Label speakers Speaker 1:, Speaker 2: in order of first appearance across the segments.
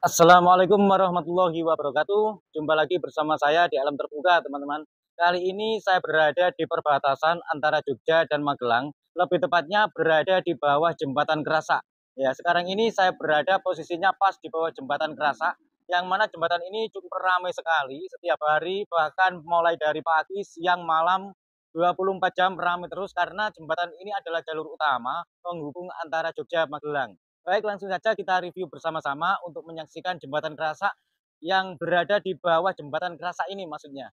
Speaker 1: Assalamualaikum warahmatullahi wabarakatuh. Jumpa lagi bersama saya di Alam Terbuka, teman-teman. Kali ini saya berada di perbatasan antara Jogja dan Magelang. Lebih tepatnya berada di bawah Jembatan Kerasak. Ya, sekarang ini saya berada posisinya pas di bawah Jembatan Kerasak, yang mana jembatan ini cukup ramai sekali setiap hari, bahkan mulai dari pagi, siang, malam, 24 jam ramai terus karena jembatan ini adalah jalur utama penghubung antara Jogja dan Magelang. Baik, langsung saja kita review bersama-sama untuk menyaksikan jembatan Kerasak yang berada di bawah jembatan Kerasak ini maksudnya.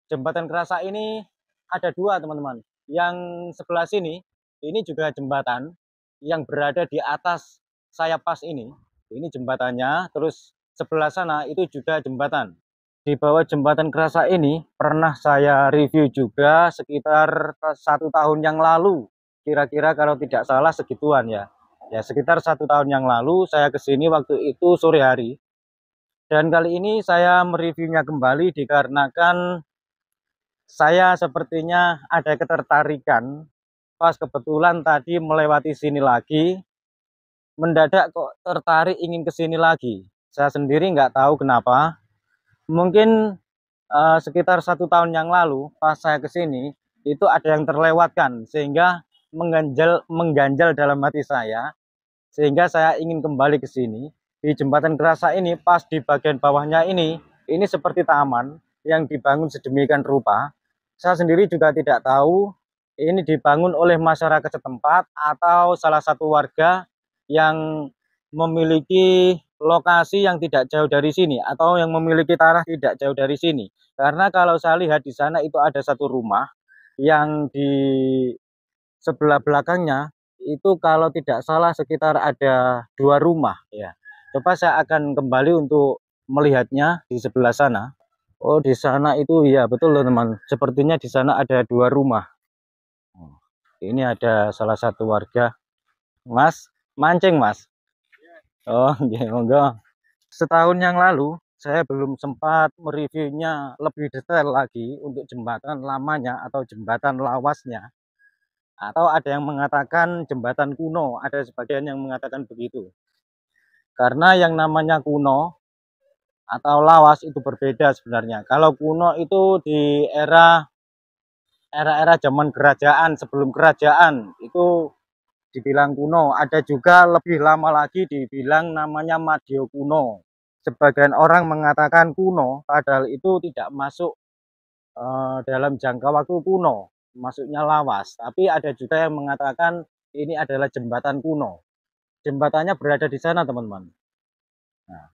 Speaker 1: Jembatan Kerasak ini ada dua, teman-teman. Yang sebelah sini, ini juga jembatan yang berada di atas saya pas ini. Ini jembatannya, terus sebelah sana itu juga jembatan. Di bawah jembatan Kerasak ini pernah saya review juga sekitar 1 tahun yang lalu. Kira-kira kalau tidak salah segituan ya. Ya, sekitar 1 tahun yang lalu saya kesini waktu itu sore hari. Dan kali ini saya mereviewnya kembali dikarenakan saya sepertinya ada ketertarikan. Pas kebetulan tadi melewati sini lagi, mendadak kok tertarik ingin ke sini lagi. Saya sendiri nggak tahu kenapa. Mungkin sekitar 1 tahun yang lalu pas saya kesini itu ada yang terlewatkan sehingga mengganjal dalam hati saya, sehingga saya ingin kembali ke sini. Di jembatan Kerasak ini pas di bagian bawahnya ini seperti taman yang dibangun sedemikian rupa. Saya sendiri juga tidak tahu ini dibangun oleh masyarakat setempat atau salah satu warga yang memiliki lokasi yang tidak jauh dari sini atau yang memiliki tanah tidak jauh dari sini. Karena kalau saya lihat di sana itu ada satu rumah yang di sebelah belakangnya itu kalau tidak salah sekitar ada 2 rumah ya. Coba saya akan kembali untuk melihatnya di sebelah sana. Oh, di sana itu ya betul teman. Sepertinya di sana ada 2 rumah. Oh, ini ada salah satu warga. Mas, mancing Mas. Oh, iya, monggo. Setahun yang lalu saya belum sempat mereviewnya lebih detail lagi untuk jembatan lamanya atau jembatan lawasnya. Atau ada yang mengatakan jembatan kuno, ada sebagian yang mengatakan begitu. Karena yang namanya kuno atau lawas itu berbeda sebenarnya. Kalau kuno itu di era zaman kerajaan, sebelum kerajaan itu dibilang kuno. Ada juga lebih lama lagi dibilang namanya Madio kuno. Sebagian orang mengatakan kuno, padahal itu tidak masuk dalam jangka waktu kuno, masuknya lawas. Tapi ada juga yang mengatakan ini adalah jembatan kuno. Jembatannya berada di sana, teman-teman. Nah,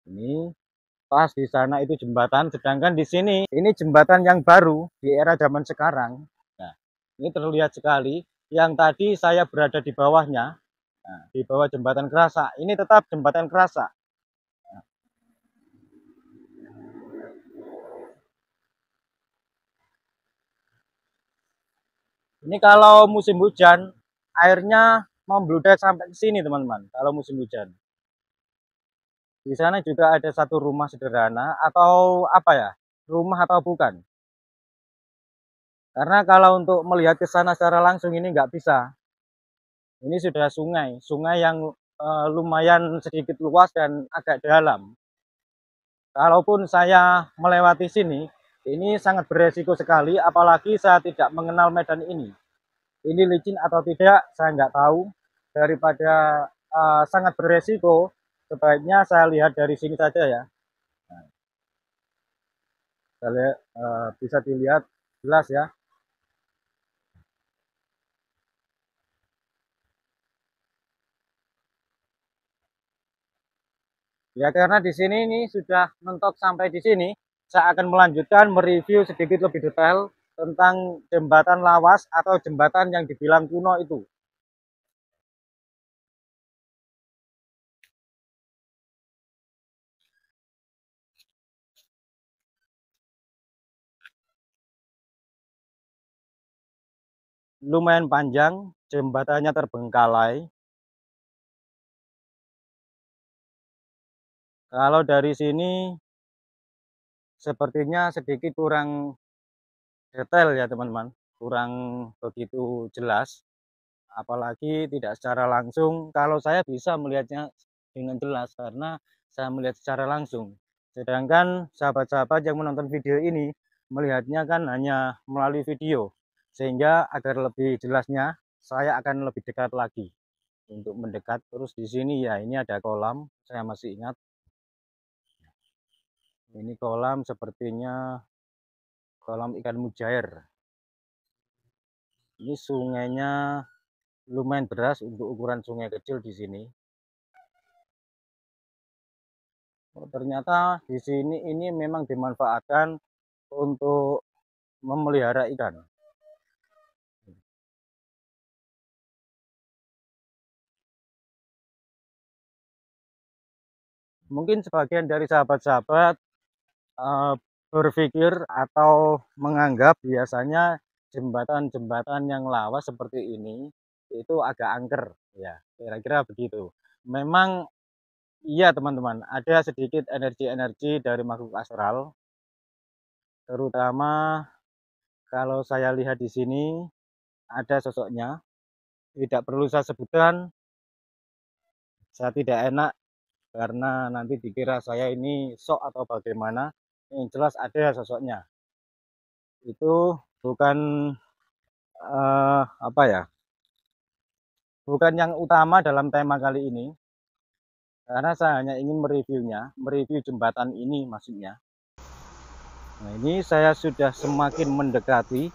Speaker 1: ini pas di sana itu jembatan, sedangkan di sini ini jembatan yang baru di era zaman sekarang. Nah, ini terlihat sekali. Yang tadi saya berada di bawahnya, nah, di bawah jembatan Kerasak. Ini tetap jembatan Kerasak. Ini kalau musim hujan, airnya membludak sampai ke sini, teman-teman. Kalau musim hujan. Di sana juga ada satu rumah sederhana atau apa ya? Rumah atau bukan? Karena kalau untuk melihat ke sana secara langsung ini nggak bisa. Ini sudah sungai, sungai yang lumayan sedikit luas dan agak dalam. Kalaupun saya melewati sini, ini sangat beresiko sekali, apalagi saya tidak mengenal medan ini. Ini licin atau tidak, saya nggak tahu. Daripada sangat beresiko, sebaiknya saya lihat dari sini saja ya. Nah, saya lihat, bisa dilihat jelas ya. Ya karena di sini ini sudah mentok sampai di sini, saya akan melanjutkan mereview sedikit lebih detail tentang jembatan lawas atau jembatan yang dibilang kuno itu. Lumayan panjang, jembatannya terbengkalai. Kalau dari sini sepertinya sedikit kurang detail ya teman-teman, kurang begitu jelas. Apalagi tidak secara langsung. Kalau saya bisa melihatnya dengan jelas karena saya melihat secara langsung. Sedangkan sahabat-sahabat yang menonton video ini melihatnya kan hanya melalui video, sehingga agar lebih jelasnya saya akan lebih dekat lagi untuk mendekat. Terus di sini ya ini ada kolam, saya masih ingat. Ini kolam sepertinya kolam ikan mujair. Ini sungainya lumayan deras untuk ukuran sungai kecil di sini. Oh, ternyata di sini ini memang dimanfaatkan untuk memelihara ikan. Mungkin sebagian dari sahabat-sahabat berpikir atau menganggap biasanya jembatan-jembatan yang lawas seperti ini itu agak angker, ya kira-kira begitu. Memang iya teman-teman, ada sedikit energi-energi dari makhluk astral, terutama kalau saya lihat di sini ada sosoknya. Tidak perlu saya sebutkan, saya tidak enak karena nanti dikira saya ini sok atau bagaimana. Yang jelas ada sosoknya. Itu bukan apa ya? Bukan yang utama dalam tema kali ini. Karena saya hanya ingin mereview jembatan ini maksudnya. Nah, ini saya sudah semakin mendekati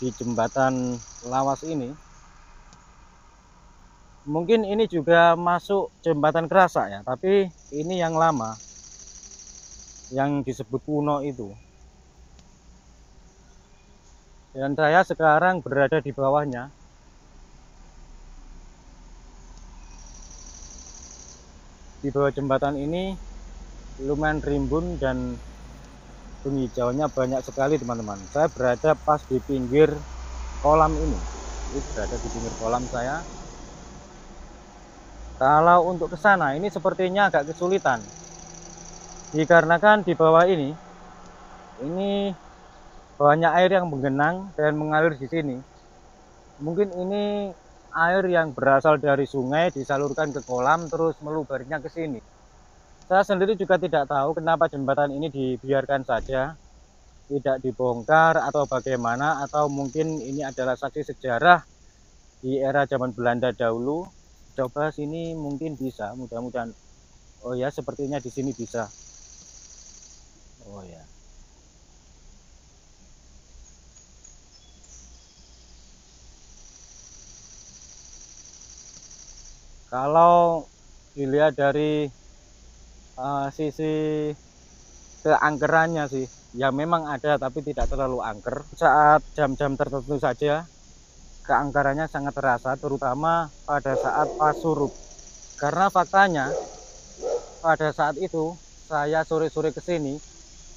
Speaker 1: di jembatan lawas ini. Mungkin ini juga masuk jembatan Kerasak ya, tapi ini yang lama, yang disebut kuno itu. Dan saya sekarang berada di bawahnya. Di bawah jembatan ini lumayan rimbun dan penghijauannya banyak sekali teman-teman. Saya berada pas di pinggir kolam ini. Ini berada di pinggir kolam saya. Kalau untuk ke sana ini sepertinya agak kesulitan. Dikarenakan di bawah ini banyak air yang menggenang dan mengalir di sini. Mungkin ini air yang berasal dari sungai disalurkan ke kolam terus melubernya ke sini. Saya sendiri juga tidak tahu kenapa jembatan ini dibiarkan saja, tidak dibongkar atau bagaimana, atau mungkin ini adalah saksi sejarah di era zaman Belanda dahulu. Coba sini mungkin bisa, mudah-mudahan. Oh ya, sepertinya di sini bisa. Oh ya. Kalau dilihat dari sisi keangkerannya sih, ya memang ada tapi tidak terlalu angker. Saat jam-jam tertentu saja keangkerannya sangat terasa, terutama pada saat pas surut. Karena faktanya pada saat itu saya sore-sore ke sini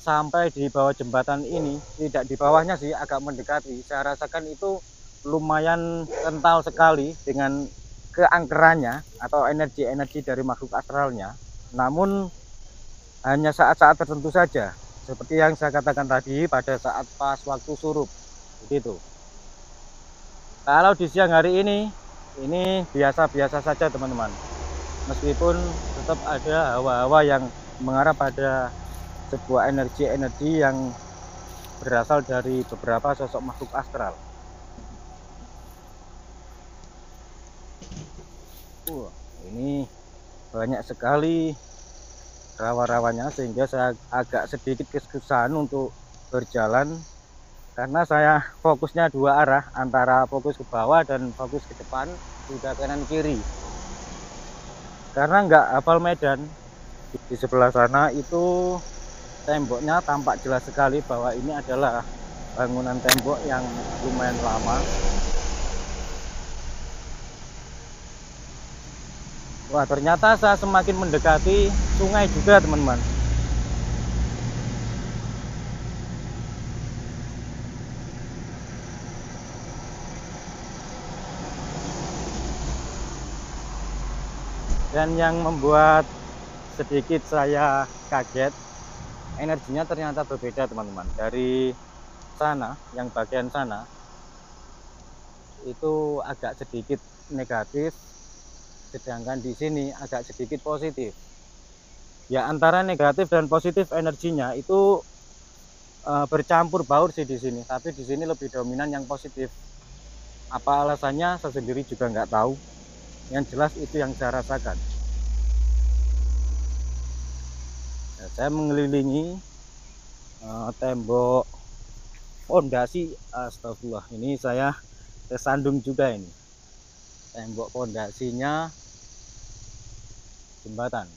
Speaker 1: sampai di bawah jembatan ini, tidak di bawahnya sih, agak mendekati. Saya rasakan itu lumayan kental sekali dengan keangkerannya atau energi-energi dari makhluk astralnya. Namun hanya saat-saat tertentu saja, seperti yang saya katakan tadi pada saat pas waktu surut begitu. Kalau di siang hari ini biasa-biasa saja teman-teman, meskipun tetap ada hawa-hawa yang mengarah pada sebuah energi-energi yang berasal dari beberapa sosok makhluk astral. Ini banyak sekali rawa-rawanya sehingga saya agak sedikit kesusahan untuk berjalan karena saya fokusnya dua arah, antara fokus ke bawah dan fokus ke depan, juga kanan kiri. Karena nggak hafal medan, di sebelah sana itu temboknya tampak jelas sekali bahwa ini adalah bangunan tembok yang lumayan lama. Wah, ternyata saya semakin mendekati sungai juga teman-teman. Dan yang membuat sedikit saya kaget, energinya ternyata berbeda teman-teman. Dari sana, yang bagian sana itu agak sedikit negatif, sedangkan di sini agak sedikit positif. Ya antara negatif dan positif energinya itu bercampur baur sih di sini, tapi di sini lebih dominan yang positif. Apa alasannya saya sendiri juga nggak tahu, yang jelas itu yang saya rasakan. Nah, saya mengelilingi tembok pondasi, astagfirullah, ini saya tersandung juga ini tembok pondasinya jembatan.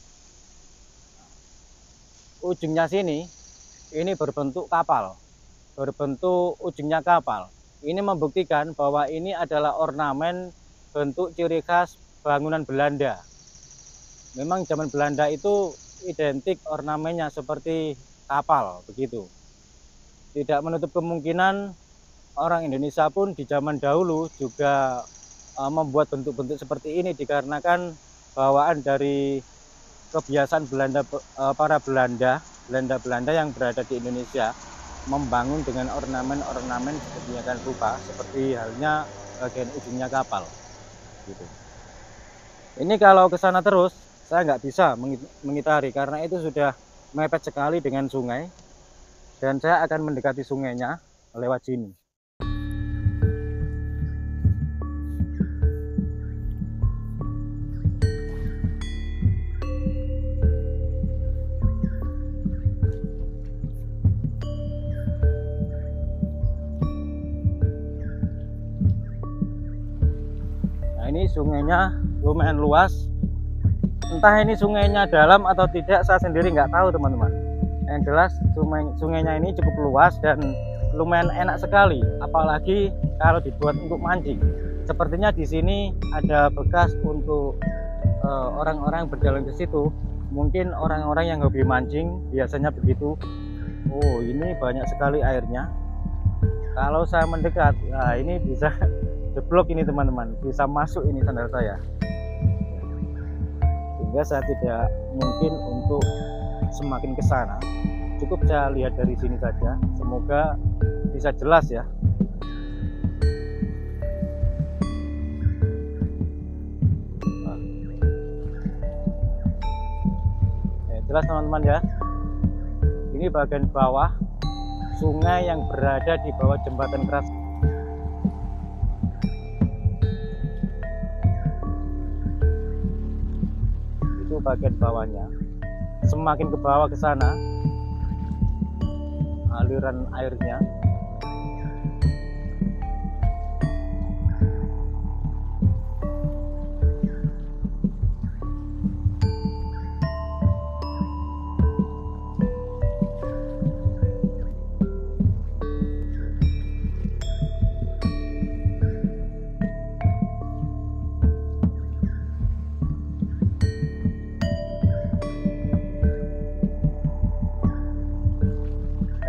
Speaker 1: Ujungnya sini ini berbentuk kapal, berbentuk ujungnya kapal. Ini membuktikan bahwa ini adalah ornamen bentuk ciri khas bangunan Belanda. Memang zaman Belanda itu identik ornamennya seperti kapal begitu. Tidak menutup kemungkinan orang Indonesia pun di zaman dahulu juga membuat bentuk-bentuk seperti ini dikarenakan bawaan dari kebiasaan Belanda, para Belanda yang berada di Indonesia membangun dengan ornamen-ornamen sedemikian rupa, seperti halnya bagian ujungnya kapal gitu. Ini kalau ke sana terus saya nggak bisa mengitari karena itu sudah mepet sekali dengan sungai, dan saya akan mendekati sungainya lewat sini. Ini sungainya lumayan luas, entah ini sungainya dalam atau tidak saya sendiri nggak tahu teman-teman. Yang jelas sungainya ini cukup luas dan lumayan enak sekali, apalagi kalau dibuat untuk mancing. Sepertinya di sini ada bekas untuk orang-orang berjalan ke situ, mungkin orang-orang yang hobi mancing biasanya begitu. Oh, ini banyak sekali airnya. Kalau saya mendekat, nah ini bisa jeblok ini teman-teman, bisa masuk ini sandal saya, sehingga saya tidak mungkin untuk semakin ke sana. Cukup saya lihat dari sini saja, semoga bisa jelas ya. Jelas teman-teman ya, ini bagian bawah sungai yang berada di bawah jembatan keras. Bagian bawahnya, semakin ke bawah ke sana aliran airnya.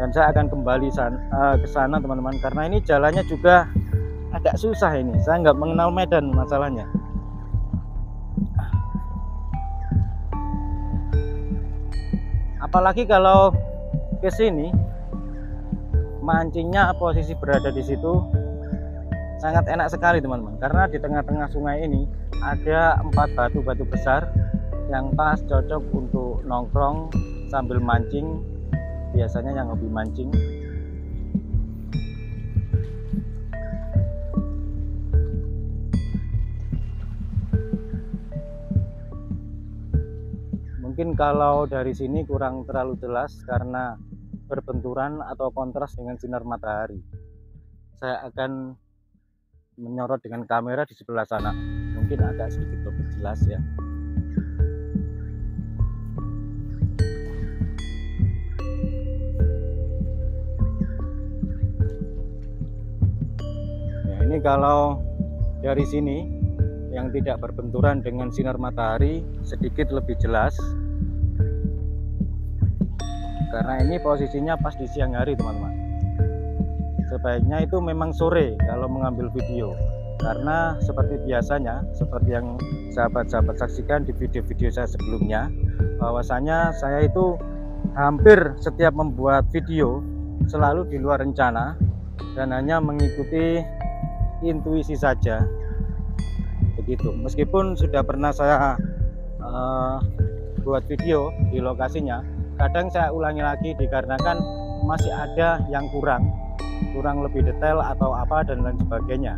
Speaker 1: Dan saya akan kembali ke sana teman-teman, karena ini jalannya juga agak susah. Ini saya nggak mengenal medan masalahnya. Apalagi kalau ke sini mancingnya posisi berada di situ sangat enak sekali teman-teman, karena di tengah-tengah sungai ini ada 4 batu-batu besar yang pas cocok untuk nongkrong sambil mancing. Biasanya yang hobi mancing. Mungkin kalau dari sini kurang terlalu jelas karena berbenturan atau kontras dengan sinar matahari. Saya akan menyorot dengan kamera di sebelah sana, mungkin agak sedikit lebih jelas ya. Ini kalau dari sini yang tidak berbenturan dengan sinar matahari sedikit lebih jelas, karena ini posisinya pas di siang hari teman-teman. Sebaiknya itu memang sore kalau mengambil video, karena seperti biasanya, seperti yang sahabat-sahabat saksikan di video-video saya sebelumnya, bahwasanya saya itu hampir setiap membuat video selalu di luar rencana dan hanya mengikuti intuisi saja. begitu. Meskipun sudah pernah saya buat video di lokasinya, kadang saya ulangi lagi dikarenakan masih ada yang kurang lebih detail atau apa dan lain sebagainya.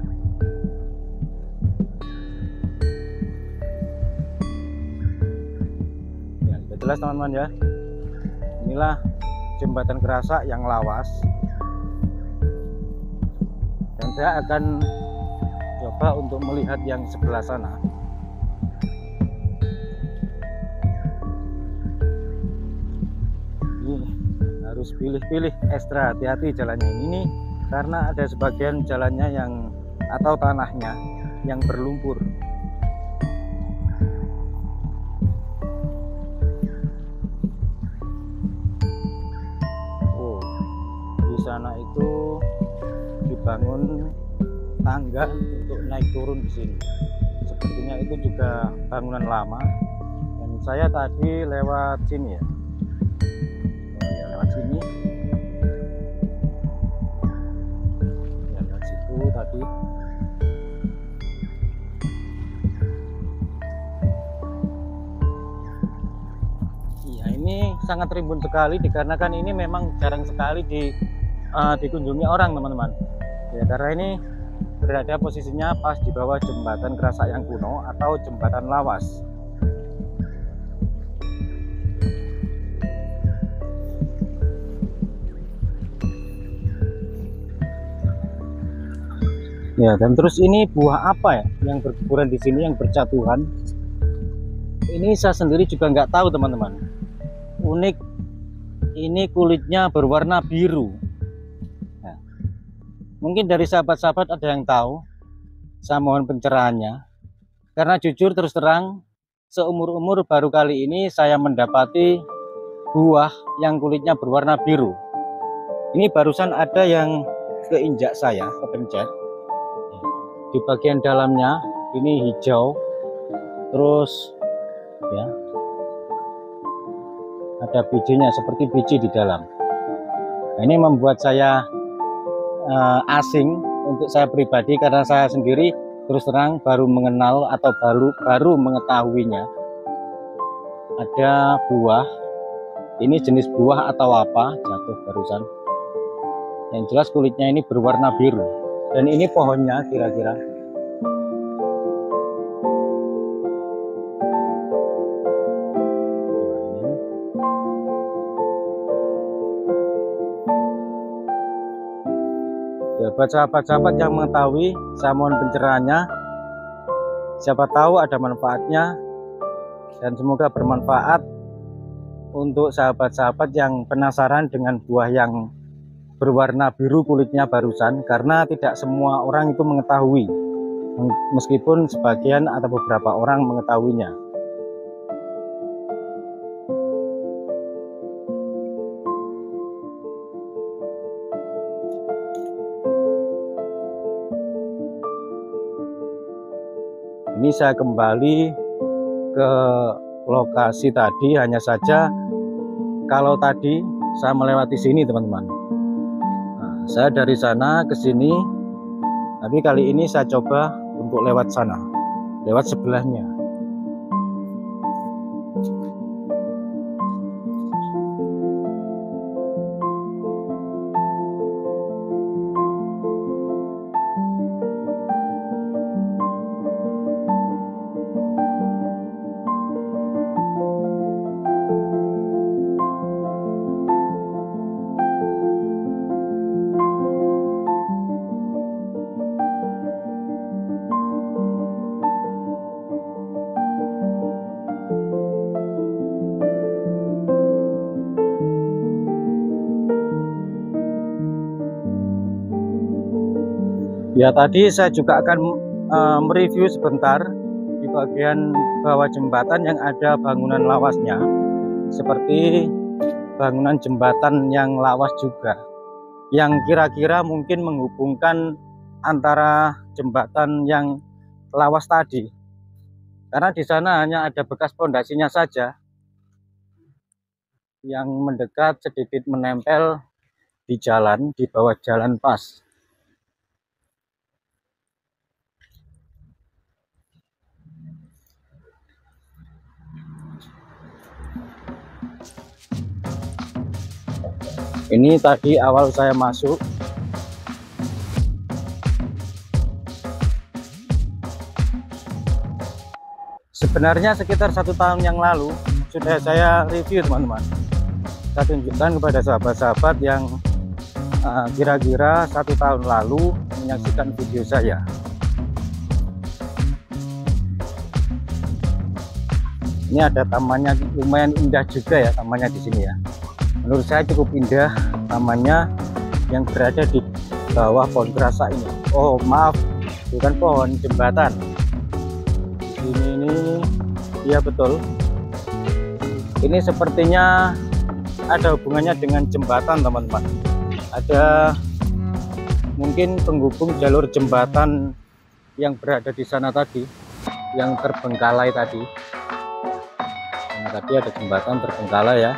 Speaker 1: Ya, sudah jelas teman-teman ya. Inilah jembatan Kerasak yang lawas. Dan saya akan coba untuk melihat yang sebelah sana. Ini harus pilih-pilih, ekstra hati-hati jalannya ini karena ada sebagian jalannya yang atau tanahnya yang berlumpur. Oh, di sana itu dibangun tangga untuk naik turun di sini. Sepertinya itu juga bangunan lama. Dan saya tadi lewat sini ya. Sini ya, dari situ tadi. Iya, ini sangat rimbun sekali dikarenakan ini memang jarang sekali dikunjungi orang teman-teman ya, karena ini berada posisinya pas di bawah jembatan Kerasak yang kuno atau jembatan lawas. Ya, dan terus ini buah apa ya yang berguguran di sini yang berjatuhan? Ini saya sendiri juga nggak tahu teman-teman. Unik, ini kulitnya berwarna biru. Nah, mungkin dari sahabat-sahabat ada yang tahu. Saya mohon pencerahannya. Karena jujur terus terang, seumur-umur baru kali ini saya mendapati buah yang kulitnya berwarna biru. Ini barusan ada yang keinjak saya, kepencet. Di bagian dalamnya ini hijau, terus ya ada bijinya seperti biji di dalam. Nah, ini membuat saya asing untuk saya pribadi karena saya sendiri terus terang baru mengenal atau baru mengetahuinya ada buah. Ini jenis buah atau apa jatuh barusan. Yang jelas kulitnya ini berwarna biru. Dan ini pohonnya kira-kira. Ya, buat sahabat-sahabat yang mengetahui, saya mohon pencerahannya. Siapa tahu ada manfaatnya dan semoga bermanfaat untuk sahabat-sahabat yang penasaran dengan buah yang berwarna biru kulitnya barusan, karena tidak semua orang itu mengetahui, meskipun sebagian atau beberapa orang mengetahuinya. Ini saya kembali ke lokasi tadi, hanya saja kalau tadi saya melewati sini teman-teman. Saya dari sana ke sini, tapi kali ini saya coba untuk lewat sana, lewat sebelahnya. Ya, tadi saya juga akan mereview sebentar di bagian bawah jembatan yang ada bangunan lawasnya, seperti bangunan jembatan yang lawas juga, yang kira-kira mungkin menghubungkan antara jembatan yang lawas tadi, karena di sana hanya ada bekas pondasinya saja yang mendekat sedikit menempel di jalan, di bawah jalan pas. Ini tadi awal saya masuk. Sebenarnya sekitar 1 tahun yang lalu sudah saya review, teman-teman. Saya tunjukkan kepada sahabat-sahabat yang kira-kira 1 tahun lalu menyaksikan video saya. Ini ada tamannya, lumayan indah juga ya tamannya di sini ya. Menurut saya cukup indah tamannya yang berada di bawah pohon kerasa ini. Oh maaf, bukan pohon, jembatan. Di sini ini, ya betul. Ini sepertinya ada hubungannya dengan jembatan, teman-teman. Ada mungkin penghubung jalur jembatan yang berada di sana tadi, yang terbengkalai tadi. Nah, tadi ada jembatan terbengkalai ya.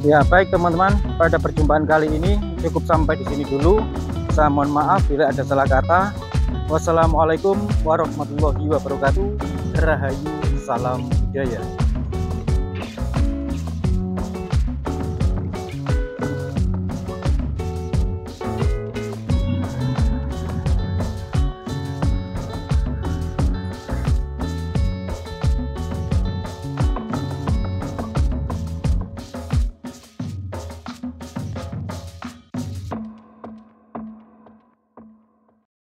Speaker 1: Ya baik teman-teman, pada perjumpaan kali ini cukup sampai di sini dulu. Saya mohon maaf bila ada salah kata. Wassalamualaikum warahmatullahi wabarakatuh. Rahayu, salam budaya.